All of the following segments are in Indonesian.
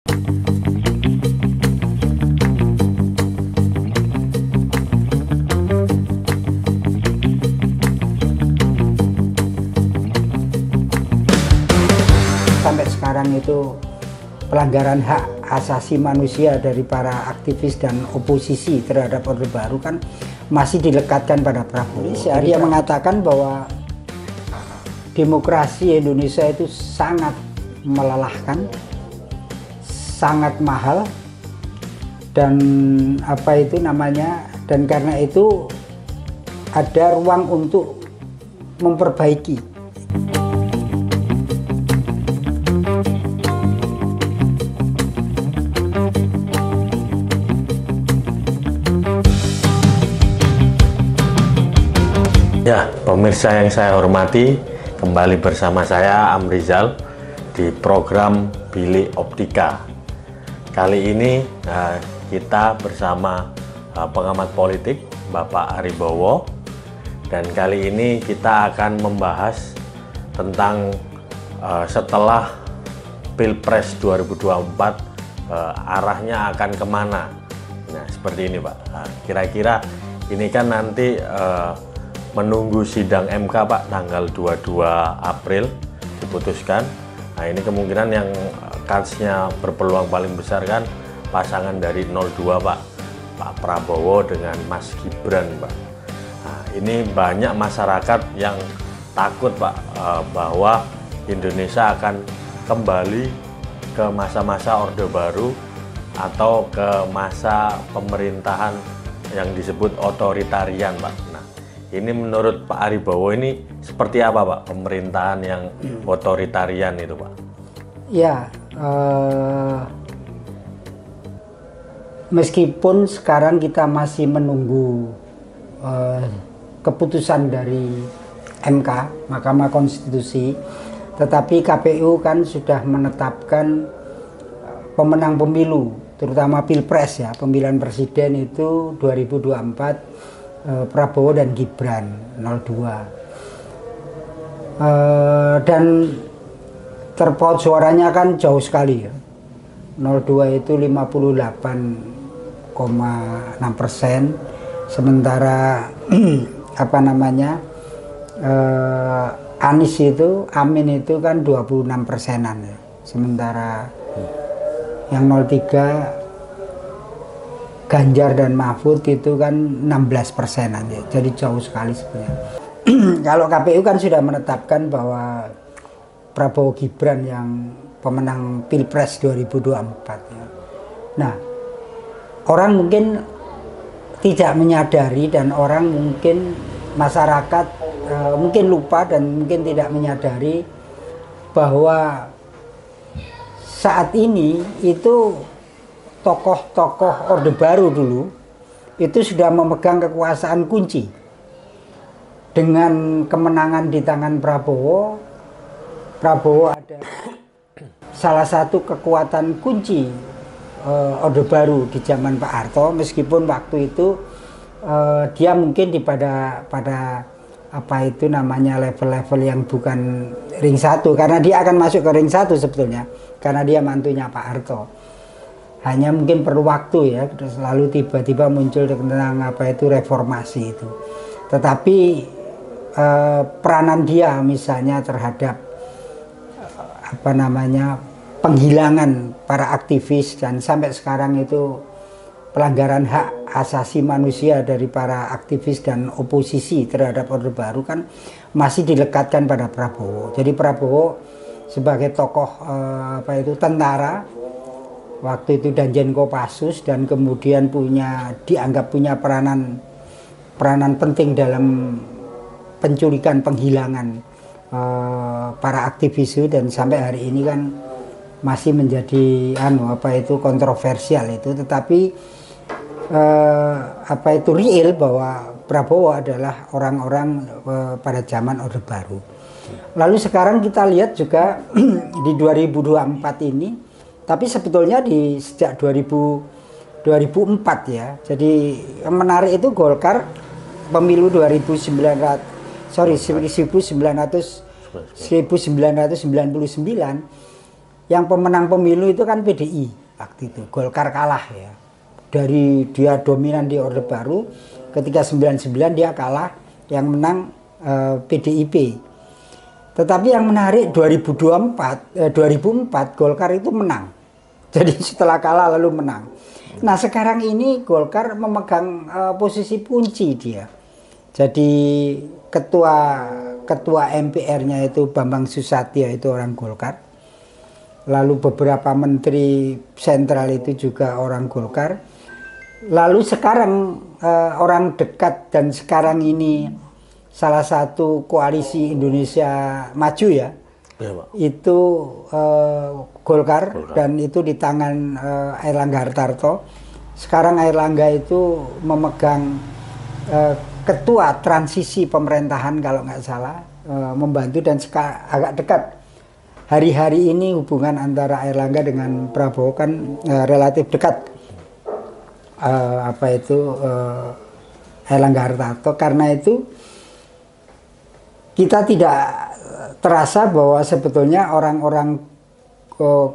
Sampai sekarang itu pelanggaran hak asasi manusia dari para aktivis dan oposisi terhadap Orde Baru kan masih dilekatkan pada Prabowo. Dia mengatakan bahwa demokrasi Indonesia itu sangat melelahkan, sangat mahal, dan dan karena itu ada ruang untuk memperbaiki. Ya, pemirsa yang saya hormati, kembali bersama saya Amrizal di program Bilik Optika. Kali ini kita bersama pengamat politik Bapak Aribowo, dan kali ini kita akan membahas tentang setelah Pilpres 2024 arahnya akan kemana. Nah, seperti ini Pak. Kira-kira ini kan nanti menunggu sidang MK Pak, tanggal 22 April diputuskan. Nah, ini kemungkinan yang kansnya berpeluang paling besar kan pasangan dari 02 Pak Prabowo dengan Mas Gibran Pak. Nah, ini banyak masyarakat yang takut Pak bahwa Indonesia akan kembali ke masa-masa Orde Baru atau ke masa pemerintahan yang disebut otoritarian Pak. Nah, ini menurut Pak Aribowo ini seperti apa Pak pemerintahan yang otoritarian itu Pak? Ya, meskipun sekarang kita masih menunggu keputusan dari MK, Mahkamah Konstitusi, tetapi KPU kan sudah menetapkan pemenang pemilu, terutama Pilpres ya, pemilihan presiden itu 2024 Prabowo dan Gibran 02. Dan terpaut suaranya kan jauh sekali ya. 02 itu 58,6%, sementara Anies itu, Amin itu kan 26%-an ya. Sementara yang 03 Ganjar dan Mahfud itu kan 16%-an ya. Jadi jauh sekali sebenarnya. Kalau KPU kan sudah menetapkan bahwa Prabowo Gibran yang pemenang Pilpres 2024 ya. Nah, orang mungkin tidak menyadari dan orang mungkin masyarakat mungkin lupa dan mungkin tidak menyadari bahwa saat ini itu tokoh-tokoh Orde Baru dulu itu sudah memegang kekuasaan kunci. Dengan kemenangan di tangan Prabowo ada salah satu kekuatan kunci Orde Baru di zaman Pak Harto, meskipun waktu itu dia mungkin pada level-level yang bukan ring 1, karena dia akan masuk ke ring 1 sebetulnya, karena dia mantunya Pak Harto. Hanya mungkin perlu waktu ya, terus lalu tiba-tiba muncul tentang reformasi itu. Tetapi peranan dia misalnya terhadap penghilangan para aktivis dan sampai sekarang itu pelanggaran hak asasi manusia dari para aktivis dan oposisi terhadap Orde Baru kan masih dilekatkan pada Prabowo. Jadi Prabowo sebagai tokoh tentara waktu itu Danjen Kopassus, dan kemudian dianggap punya peranan penting dalam penculikan penghilangan para aktivis itu, dan sampai hari ini kan masih menjadi kontroversial itu. Tetapi real bahwa Prabowo adalah orang-orang pada zaman Orde Baru. Lalu sekarang kita lihat juga di 2024 ini, tapi sebetulnya sejak 2004 ya. Jadi yang menarik itu Golkar pemilu 1999 yang pemenang pemilu itu kan PDI waktu itu. Golkar kalah ya. Dari dia dominan di Orde Baru, ketika 99 dia kalah, yang menang PDIP. Tetapi yang menarik 2004 Golkar itu menang. Jadi setelah kalah lalu menang. Nah sekarang ini Golkar memegang posisi kunci dia. Jadi ketua MPR-nya itu Bambang Susatyo itu orang Golkar. Lalu beberapa menteri sentral itu juga orang Golkar. Lalu sekarang orang dekat dan sekarang ini salah satu koalisi Indonesia Maju ya, Pak. Itu Golkar dan itu di tangan Airlangga Hartarto. Sekarang Airlangga itu memegang ketua transisi pemerintahan kalau nggak salah, membantu dan agak dekat. Hari-hari ini hubungan antara Airlangga dengan Prabowo kan relatif dekat. Airlangga Hartarto. Karena itu kita tidak terasa bahwa sebetulnya orang-orang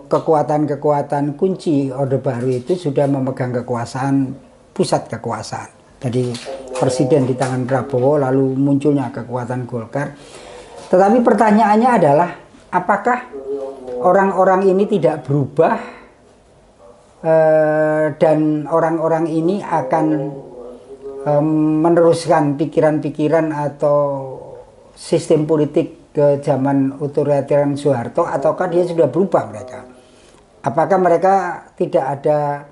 kekuatan-kekuatan kunci Orde Baru itu sudah memegang kekuasaan, pusat kekuasaan. Jadi presiden di tangan Prabowo, lalu munculnya kekuatan Golkar. Tetapi pertanyaannya adalah, apakah orang-orang ini tidak berubah dan orang-orang ini akan meneruskan pikiran-pikiran atau sistem politik ke zaman otoritarian Soeharto, ataukah dia sudah berubah mereka? Apakah mereka tidak ada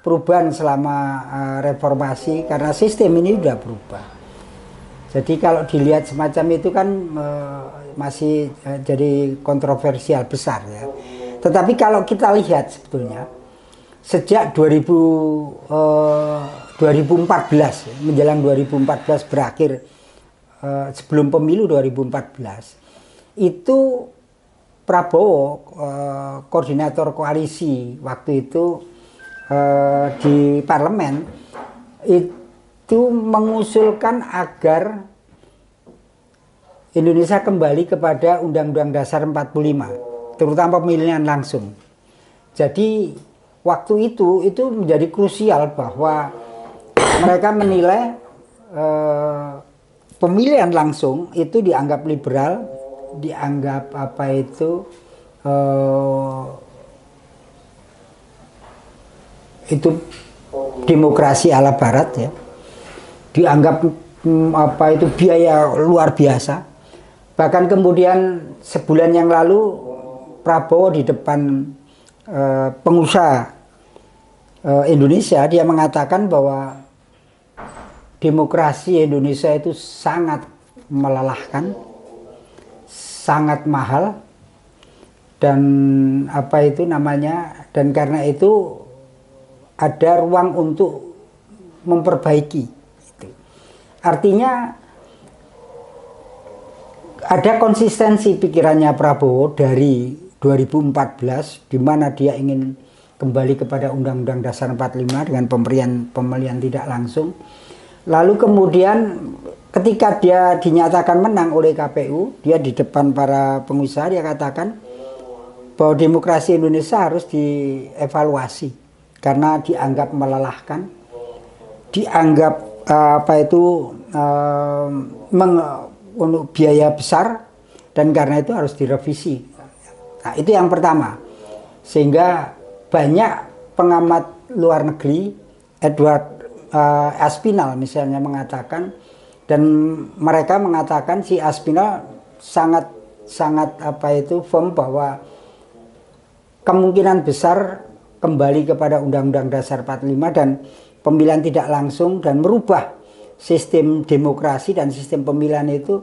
perubahan selama reformasi karena sistem ini sudah berubah? Jadi kalau dilihat semacam itu kan masih jadi kontroversial besar ya. Tetapi kalau kita lihat sebetulnya sejak 2014 menjelang 2014 berakhir, sebelum pemilu 2014 itu Prabowo koordinator koalisi waktu itu di parlemen itu mengusulkan agar Indonesia kembali kepada Undang-Undang Dasar 45, terutama pemilihan langsung. Jadi waktu itu menjadi krusial bahwa mereka menilai pemilihan langsung itu dianggap liberal, dianggap itu demokrasi ala barat ya, dianggap biaya luar biasa. Bahkan kemudian sebulan yang lalu Prabowo di depan pengusaha Indonesia dia mengatakan bahwa demokrasi Indonesia itu sangat melelahkan, sangat mahal, dan dan karena itu ada ruang untuk memperbaiki. Artinya ada konsistensi pikirannya Prabowo dari 2014 di mana dia ingin kembali kepada Undang-Undang Dasar 45 dengan pemilihan tidak langsung. Lalu kemudian ketika dia dinyatakan menang oleh KPU, dia di depan para pengusaha dia katakan bahwa demokrasi Indonesia harus dievaluasi karena dianggap melelahkan, dianggap biaya besar, dan karena itu harus direvisi. Nah, itu yang pertama. Sehingga banyak pengamat luar negeri, Edward Aspinall misalnya mengatakan, dan mereka mengatakan si Aspinall sangat firm bahwa kemungkinan besar kembali kepada Undang-Undang Dasar 45 dan pemilihan tidak langsung dan merubah sistem demokrasi dan sistem pemilihan itu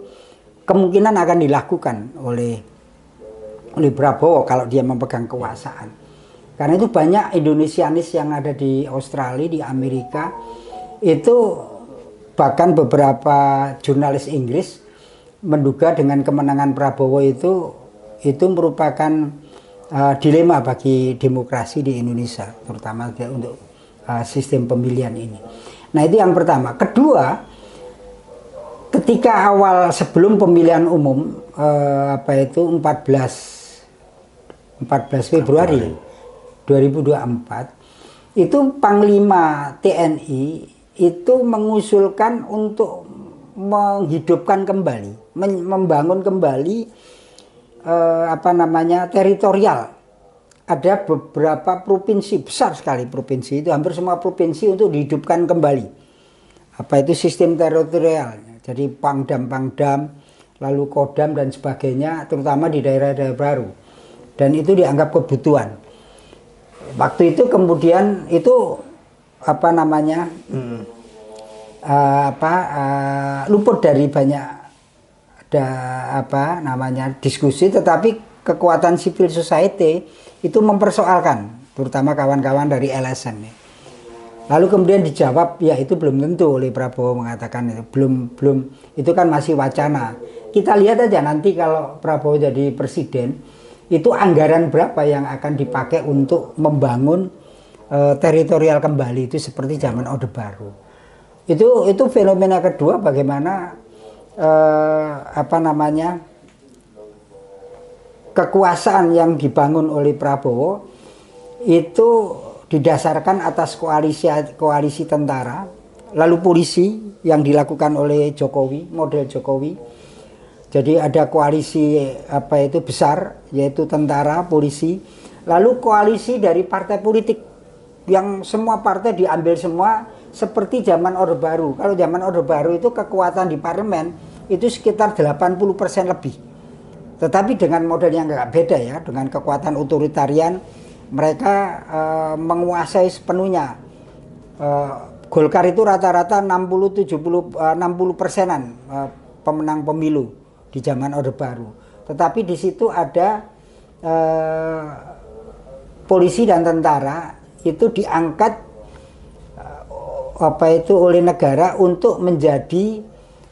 kemungkinan akan dilakukan oleh Prabowo kalau dia memegang kekuasaan. Karena itu banyak Indonesianis yang ada di Australia, di Amerika, itu bahkan beberapa jurnalis Inggris menduga dengan kemenangan Prabowo itu merupakan dilema bagi demokrasi di Indonesia, terutama untuk sistem pemilihan ini. Nah, itu yang pertama. Kedua, ketika awal sebelum pemilihan umum 14 14 Februari 2024 itu Panglima TNI itu mengusulkan untuk menghidupkan kembali, membangun kembali teritorial. Ada beberapa provinsi, besar sekali provinsi itu, hampir semua provinsi untuk dihidupkan kembali. Apa itu sistem teritorial, jadi pangdam, lalu kodam dan sebagainya, terutama di daerah-daerah baru. Dan itu dianggap kebutuhan. Waktu itu kemudian itu luput dari banyak diskusi, tetapi kekuatan civil society itu mempersoalkan, terutama kawan-kawan dari LSM. Lalu kemudian dijawab, ya itu belum tentu, oleh Prabowo mengatakan itu belum itu kan masih wacana. Kita lihat aja nanti kalau Prabowo jadi presiden, itu anggaran berapa yang akan dipakai untuk membangun teritorial kembali itu seperti zaman Orde Baru. Itu fenomena kedua, bagaimana kekuasaan yang dibangun oleh Prabowo itu didasarkan atas koalisi tentara, lalu polisi yang dilakukan oleh Jokowi, model Jokowi. Jadi ada koalisi besar, yaitu tentara, polisi, lalu koalisi dari partai politik yang semua partai diambil semua seperti zaman Orde Baru. Kalau zaman Orde Baru itu kekuatan di parlemen itu sekitar 80% lebih. Tetapi dengan model yang agak beda ya, dengan kekuatan otoritarian, mereka menguasai sepenuhnya. Golkar itu rata-rata 60-70-60%-an pemenang pemilu di zaman Orde Baru. Tetapi di situ ada polisi dan tentara itu diangkat oleh negara untuk menjadi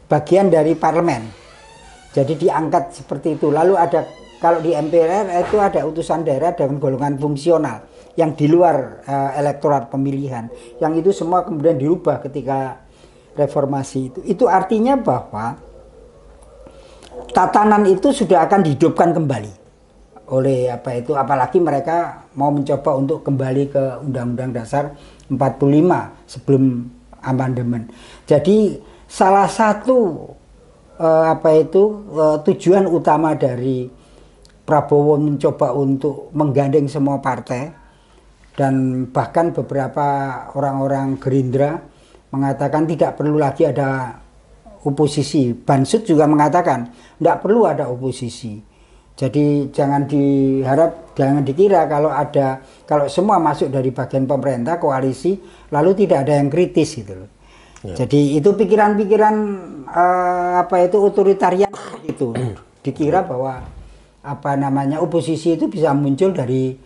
bagian dari parlemen. Jadi diangkat seperti itu. Lalu ada, kalau di MPR itu ada utusan daerah dengan golongan fungsional yang di luar elektorat pemilihan. Yang itu semua kemudian dirubah ketika reformasi itu. Itu artinya bahwa tatanan itu sudah akan dihidupkan kembali oleh apalagi mereka mau mencoba untuk kembali ke Undang-Undang Dasar 45 sebelum amandemen. Jadi salah satu tujuan utama dari Prabowo mencoba untuk menggandeng semua partai, dan bahkan beberapa orang-orang Gerindra mengatakan tidak perlu lagi ada oposisi. Bansud juga mengatakan tidak perlu ada oposisi. Jadi jangan dikira kalau semua masuk dari bagian pemerintah koalisi lalu tidak ada yang kritis gitu loh. Ya. Jadi itu pikiran-pikiran otoritarian itu. Dikira bahwa oposisi itu bisa muncul dari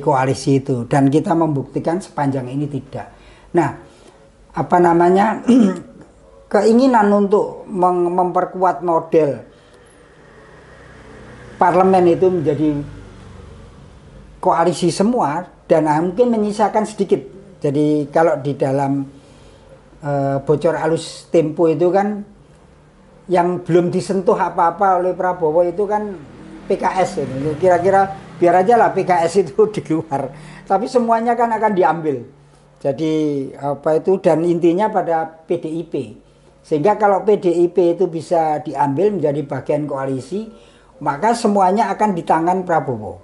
koalisi itu, dan kita membuktikan sepanjang ini tidak. Nah, keinginan untuk memperkuat model parlemen itu menjadi koalisi semua, dan mungkin menyisakan sedikit. Jadi kalau di dalam bocor alus Tempo itu kan yang belum disentuh apa-apa oleh Prabowo itu kan PKS ini. Kira-kira biar aja lah PKS itu di luar, tapi semuanya kan akan diambil. Jadi dan intinya pada PDIP, sehingga kalau PDIP itu bisa diambil menjadi bagian koalisi, maka semuanya akan di tangan Prabowo.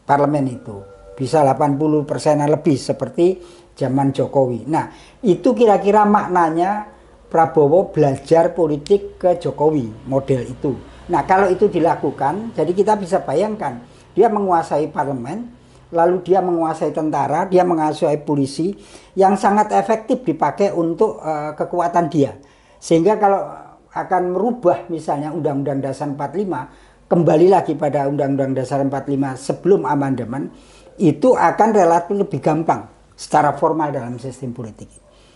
Parlemen itu bisa 80%-an lebih seperti zaman Jokowi. Nah, itu kira-kira maknanya Prabowo belajar politik ke Jokowi, model itu. Nah, kalau itu dilakukan, jadi kita bisa bayangkan, dia menguasai parlemen, lalu dia menguasai tentara, dia menguasai polisi, yang sangat efektif dipakai untuk kekuatan dia. Sehingga kalau akan merubah misalnya Undang-Undang Dasar 45, kembali lagi pada Undang-Undang Dasar 45 sebelum amandemen, itu akan relatif lebih gampang secara formal dalam sistem politik.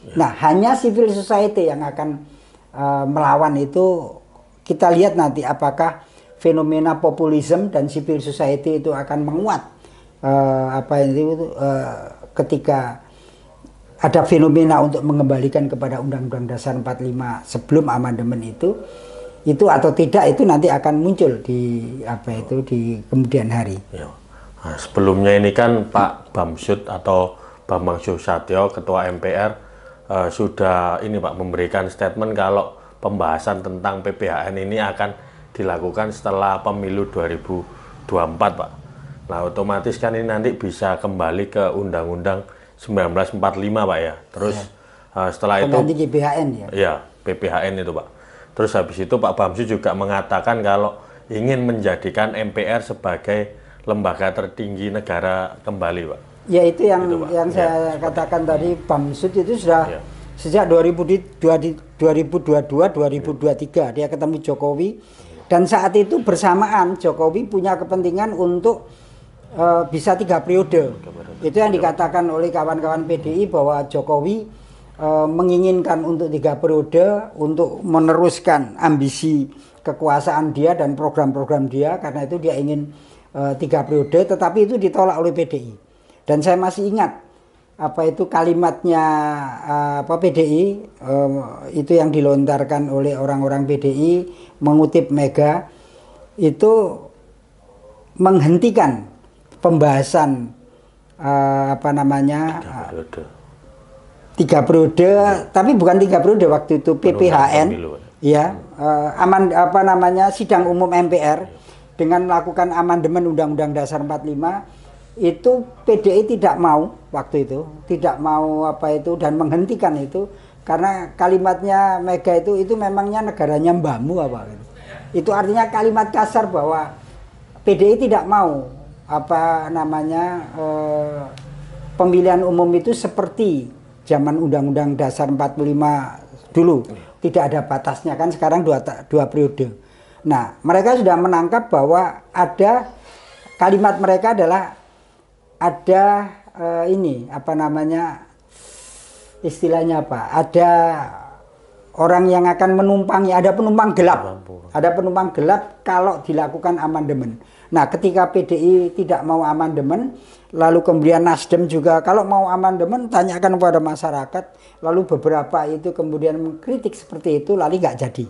Ya. Nah, hanya civil society yang akan melawan itu. Kita lihat nanti apakah fenomena populisme dan civil society itu akan menguat ketika ada fenomena untuk mengembalikan kepada Undang-Undang Dasar 45 sebelum amandemen itu atau tidak, itu nanti akan muncul di di kemudian hari. Ya. Nah, sebelumnya ini kan Pak Bamsud atau Bambang Susatyo, Ketua MPR, sudah ini Pak memberikan statement kalau pembahasan tentang PPHN ini akan dilakukan setelah pemilu 2024 Pak. Nah otomatis kan ini nanti bisa kembali ke Undang-Undang 1945 Pak ya. Terus setelah itu pengganti GBHN ya. Ya PPHN itu Pak. Terus habis itu Pak Bamsud juga mengatakan kalau ingin menjadikan MPR sebagai lembaga tertinggi negara kembali Pak. Ya itu yang saya katakan tadi, Bamsud itu sudah sejak 2022-2023 dia ketemu Jokowi, dan saat itu bersamaan Jokowi punya kepentingan untuk bisa 3 periode. Itu yang dikatakan oleh kawan-kawan PDI bahwa Jokowi menginginkan untuk 3 periode untuk meneruskan ambisi kekuasaan dia dan program-program dia, karena itu dia ingin 3 periode, tetapi itu ditolak oleh PDI. Dan saya masih ingat apa itu kalimatnya PDI itu yang dilontarkan oleh orang-orang PDI mengutip Mega, itu menghentikan pembahasan 3 periode, tapi bukan 3 periode waktu itu PPHN ya, sidang umum MPR dengan melakukan amandemen Undang-Undang Dasar 45. Itu PDI tidak mau waktu itu, tidak mau dan menghentikan itu, karena kalimatnya Mega itu memangnya negaranya mbahmu apa gitu. Itu artinya kalimat kasar bahwa PDI tidak mau pemilihan umum itu seperti zaman Undang-Undang Dasar 45 dulu, tidak ada batasnya, kan sekarang 2 periode. Nah, mereka sudah menangkap bahwa ada kalimat mereka adalah ada istilahnya apa? Ada orang yang akan menumpangi, ada penumpang gelap. Ada penumpang gelap kalau dilakukan amandemen. Nah, ketika PDI tidak mau amandemen, lalu kemudian Nasdem juga kalau mau amandemen tanyakan kepada masyarakat, lalu beberapa itu kemudian mengkritik seperti itu, lalu nggak jadi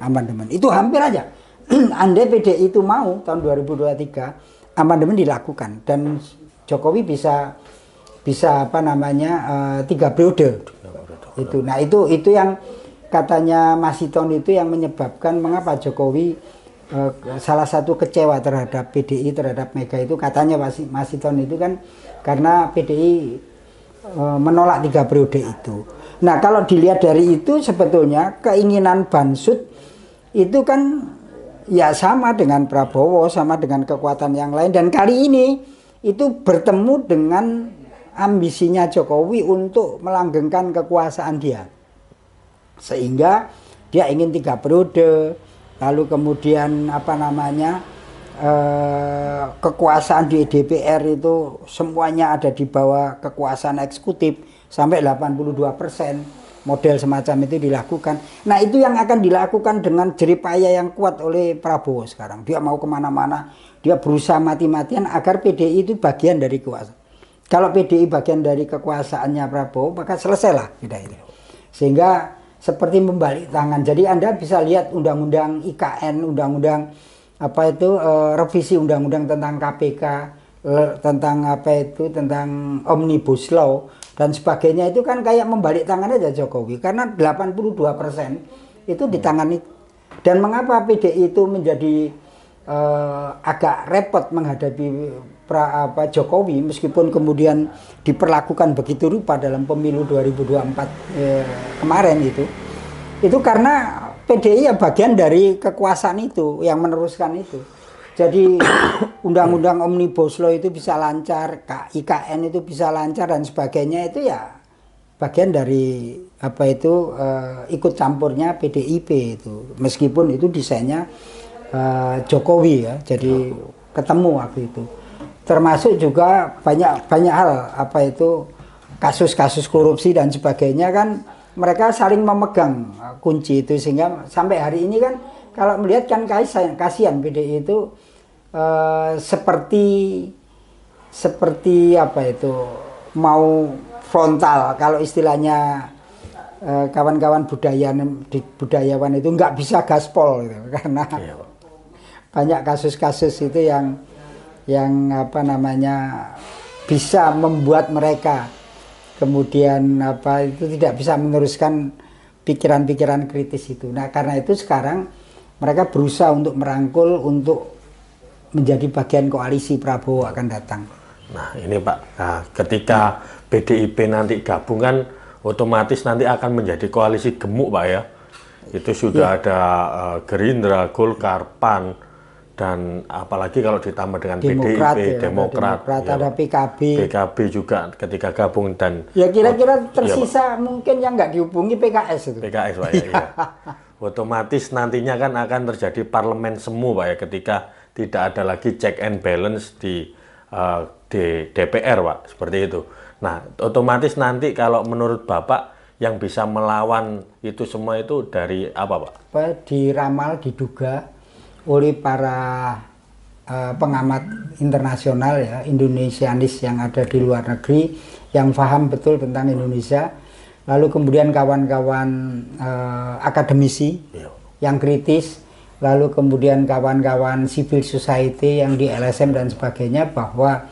amandemen. Itu hampir aja. Andai PDI itu mau tahun 2023 amandemen dilakukan dan Jokowi bisa 3 periode. Itu. Nah, itu yang katanya Mas Hiton itu yang menyebabkan mengapa Jokowi salah satu kecewa terhadap PDI, terhadap Mega itu, katanya Mas Hiton itu kan karena PDI menolak 3 periode itu. Nah, kalau dilihat dari itu sebetulnya keinginan Bamsud itu kan ya sama dengan Prabowo, sama dengan kekuatan yang lain, dan kali ini itu bertemu dengan ambisinya Jokowi untuk melanggengkan kekuasaan dia, sehingga dia ingin 3 periode, lalu kemudian kekuasaan di DPR itu semuanya ada di bawah kekuasaan eksekutif sampai 82%. Model semacam itu dilakukan. Nah, itu yang akan dilakukan dengan jeripaya yang kuat oleh Prabowo sekarang. Dia mau kemana-mana, dia berusaha mati-matian agar PDI itu bagian dari kekuasaan. Kalau PDI bagian dari kekuasaannya Prabowo, maka selesailah kita itu. Sehingga seperti membalik tangan. Jadi Anda bisa lihat undang-undang IKN, undang-undang revisi undang-undang tentang KPK, tentang tentang Omnibus Law dan sebagainya, itu kan kayak membalik tangan aja Jokowi, karena 82% itu ditangani. Dan mengapa PDI itu menjadi agak repot menghadapi Jokowi meskipun kemudian diperlakukan begitu rupa dalam pemilu 2024 kemarin itu karena PDI ya bagian dari kekuasaan itu yang meneruskan itu. Jadi undang-undang Omnibus Law itu bisa lancar, IKN itu bisa lancar dan sebagainya, itu ya bagian dari ikut campurnya PDIP itu. Meskipun itu desainnya Jokowi ya, jadi ketemu waktu itu. Termasuk juga banyak hal kasus-kasus korupsi dan sebagainya, kan mereka saling memegang kunci itu, sehingga sampai hari ini kan kalau melihat kan kasihan PDI itu seperti mau frontal, kalau istilahnya kawan-kawan budayawan itu nggak bisa gaspol gitu, karena banyak kasus-kasus itu yang yang apa namanya bisa membuat mereka kemudian apa itu tidak bisa meneruskan pikiran-pikiran kritis itu. Nah, karena itu sekarang mereka berusaha untuk merangkul untuk menjadi bagian koalisi Prabowo akan datang. Nah, ini Pak, nah, ketika PDIP nanti gabung kan otomatis nanti akan menjadi koalisi gemuk Pak ya. Itu sudah ada Gerindra, Golkar, PAN, dan apalagi kalau ditambah dengan Demokrat, PDIP, ya, Demokrat ya, ada PKB. PKB juga ketika gabung dan ya kira-kira tersisa mungkin yang nggak dihubungi PKS itu. PKS Pak ya. Otomatis nantinya kan akan terjadi parlemen semu Pak ya ketika tidak ada lagi check and balance di DPR Pak, seperti itu. Nah, otomatis nanti kalau menurut Bapak yang bisa melawan itu semua itu dari apa Pak? Diramal, diduga oleh para pengamat internasional ya, Indonesianis yang ada di luar negeri yang paham betul tentang Indonesia, lalu kemudian kawan-kawan akademisi yang kritis, lalu kemudian kawan-kawan civil society yang di LSM dan sebagainya, bahwa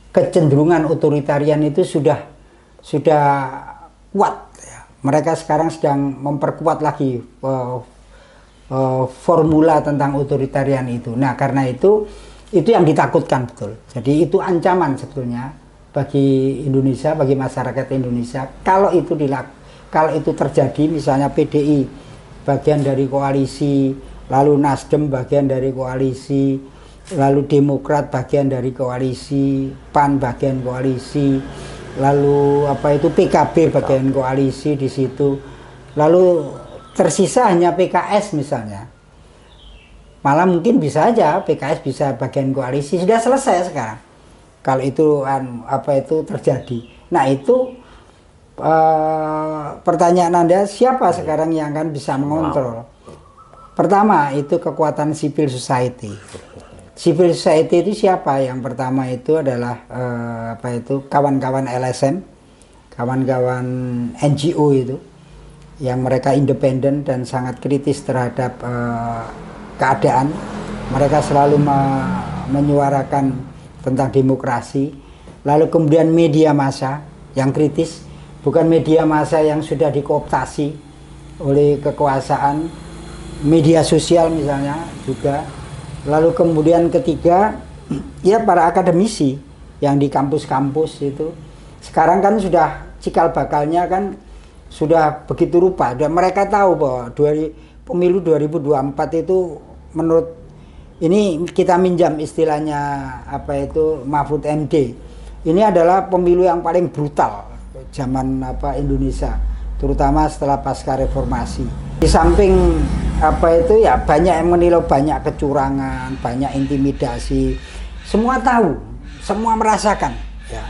kecenderungan otoritarian itu sudah kuat ya. Mereka sekarang sedang memperkuat lagi formula tentang otoritarian itu. Nah, karena itu yang ditakutkan betul. Jadi itu ancaman sebetulnya bagi Indonesia, bagi masyarakat Indonesia. Kalau itu terjadi, misalnya PDI bagian dari koalisi, lalu Nasdem bagian dari koalisi, lalu Demokrat bagian dari koalisi, PAN bagian koalisi, lalu apa itu PKB bagian koalisi di situ, lalu tersisa hanya PKS misalnya, malah mungkin bisa aja PKS bisa bagian koalisi, sudah selesai sekarang kalau itu terjadi. Nah, itu pertanyaan Anda, siapa sekarang yang akan bisa mengontrol? Pertama itu kekuatan civil society. Civil society itu siapa? Yang pertama itu adalah kawan-kawan LSM, kawan-kawan NGO itu, yang mereka independen dan sangat kritis terhadap keadaan. Mereka selalu menyuarakan tentang demokrasi. Lalu kemudian media massa yang kritis, bukan media massa yang sudah dikooptasi oleh kekuasaan, media sosial misalnya juga. Lalu kemudian ketiga, ya para akademisi yang di kampus-kampus itu. Sekarang kan sudah cikal bakalnya kan sudah begitu rupa, dan mereka tahu bahwa pemilu 2024 itu, menurut ini kita minjam istilahnya Mahfud MD, ini adalah pemilu yang paling brutal zaman Indonesia, terutama setelah pasca reformasi. Di samping banyak yang menilai banyak kecurangan, banyak intimidasi, semua tahu, semua merasakan ya.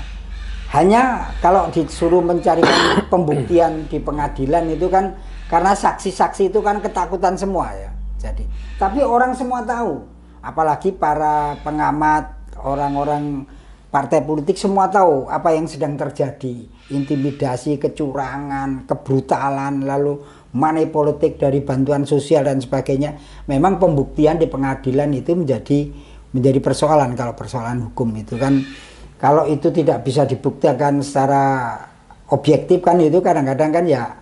Hanya kalau disuruh mencari pembuktian di pengadilan itu kan, karena saksi-saksi itu kan ketakutan semua ya. Jadi, tapi orang semua tahu, apalagi para pengamat, orang-orang partai politik semua tahu apa yang sedang terjadi. Intimidasi, kecurangan, kebrutalan, lalu money politik dari bantuan sosial dan sebagainya. Memang pembuktian di pengadilan itu menjadi persoalan. Kalau persoalan hukum itu kan, kalau itu tidak bisa dibuktikan secara objektif kan, itu kadang-kadang kan ya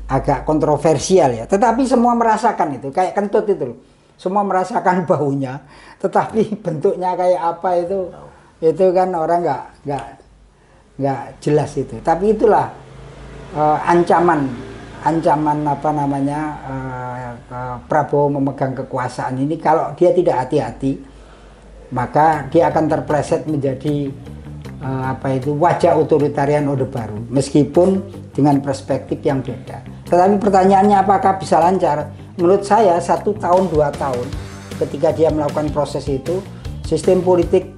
agak kontroversial ya. Tetapi semua merasakan itu, kayak kentut itu loh. Semua merasakan baunya, tetapi bentuknya kayak apa itu kan orang nggak jelas itu. Tapi itulah ancaman Prabowo memegang kekuasaan ini. Kalau dia tidak hati-hati, maka dia akan terpleset menjadi wajah otoritarian Orde Baru, meskipun dengan perspektif yang beda. Tetapi pertanyaannya apakah bisa lancar? Menurut saya 1 tahun 2 tahun ketika dia melakukan proses itu, sistem politik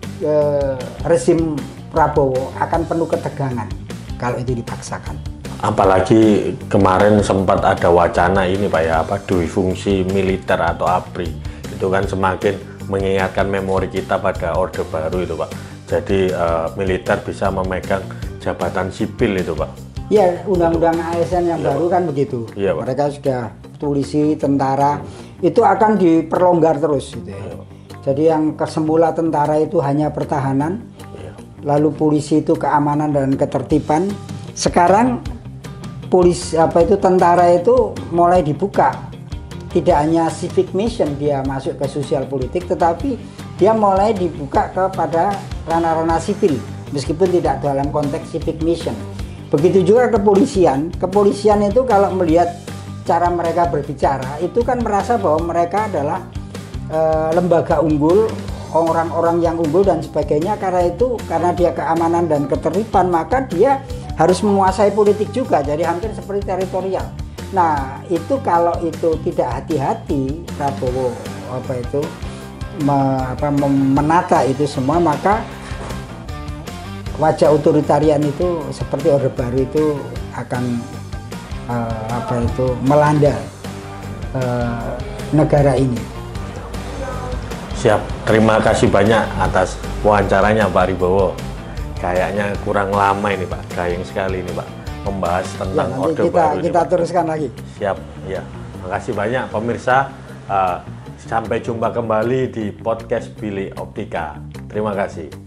rezim Prabowo akan penuh ketegangan kalau itu dipaksakan. Apalagi kemarin sempat ada wacana ini Pak ya, dui fungsi militer atau ABRI, itu kan semakin mengingatkan memori kita pada Orde Baru itu Pak. Jadi militer bisa memegang jabatan sipil itu Pak. Ya, undang-undang ASN yang baru kan begitu. Iya, Pak. Mereka sudah polisi, tentara, itu akan diperlonggar terus gitu ya. Jadi yang kesemula tentara itu hanya pertahanan, lalu polisi itu keamanan dan ketertiban. Sekarang tentara itu mulai dibuka, tidak hanya civic mission dia masuk ke sosial politik, tetapi dia mulai dibuka kepada ranah-ranah sipil meskipun tidak dalam konteks civic mission. Begitu juga kepolisian itu kalau melihat cara mereka berbicara itu kan merasa bahwa mereka adalah lembaga unggul, orang-orang yang unggul dan sebagainya. Karena dia keamanan dan ketertiban, maka dia harus menguasai politik juga, jadi hampir seperti teritorial. Nah, itu kalau itu tidak hati-hati Prabowo menata itu semua, maka wajah otoritarian itu seperti Orde Baru itu akan melanda negara ini. Siap, terima kasih banyak atas wawancaranya Pak Aribowo. Kayaknya kurang lama ini Pak, gayeng sekali ini Pak, membahas tentang Orde Baru. Kita teruskan lagi. Siap, ya. Makasih banyak pemirsa. Sampai jumpa kembali di podcast Bilik Optika. Terima kasih.